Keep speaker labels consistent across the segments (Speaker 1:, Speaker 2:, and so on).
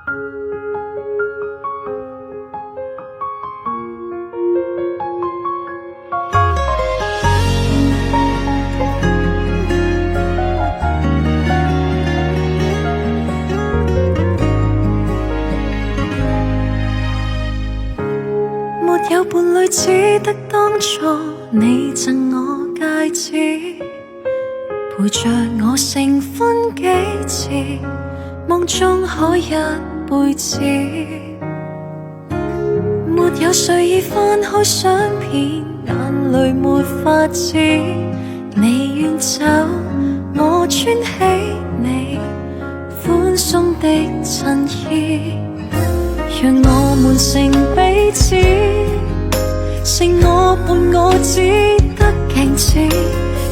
Speaker 1: 沒有伴侶，只得當初你贈我戒指，陪着我盛歡幾次，夢中可一輩子。沒有誰已翻開相片，眼淚沒法止。你遠走，我穿起你寬鬆的襯衣，讓我們成彼此，剩我伴我只得鏡子，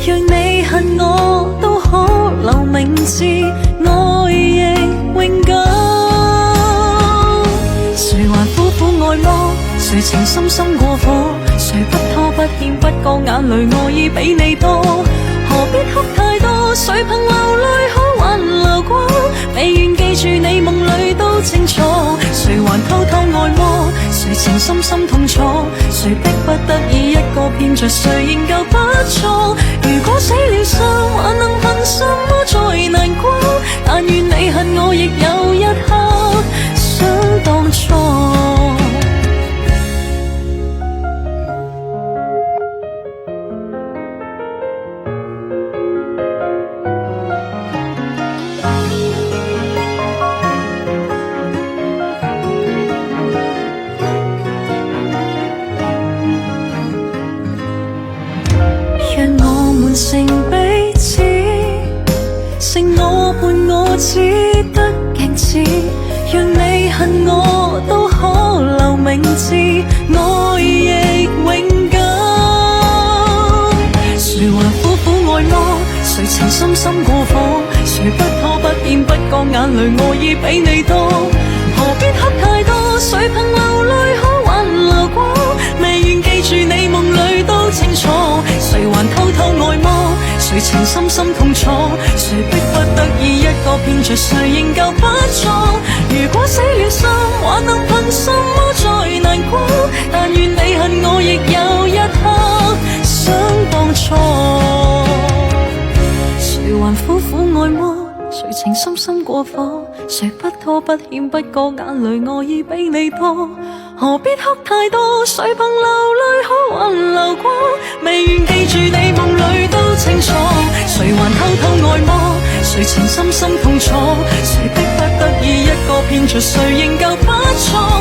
Speaker 1: 讓你恨我都可留名字，愛亦永久。誰還苦苦愛麼？誰情深深過火？誰不拖不欠不覺眼淚我已比你多？何必哭太多？誰憑流淚可挽留過？未願記住你夢裏都清楚。誰還偷偷愛麼？誰情深深痛楚？誰迫不得已一個騙着誰仍舊不錯？如果死了心，還能憑什麼再難過？但願你恨我，亦有一刻想當初。成彼此，剩我伴我只得鏡子，讓你恨我都可留名字，愛亦永久。誰還苦苦愛麼？誰情深深過火？誰不拖不欠不覺眼淚我已比你多？何必哭太多？誰憑流淚可挽留過？未願記住你夢裏都清楚。誰還偷偷愛麼？誰情深深痛楚？誰迫不得已一個騙着誰仍舊不錯？如果死了心，還能憑什麼再難過？但願你恨我，亦有一刻想當初。誰還苦苦愛麼？誰情深深過火？誰不拖不欠不覺眼淚我已比你多？何必哭太多？誰憑流淚可挽留過？未願記住你夢裏都清楚。誰還偷偷愛麼？誰情深深痛楚？誰迫不得已一個騙着誰仍舊不錯？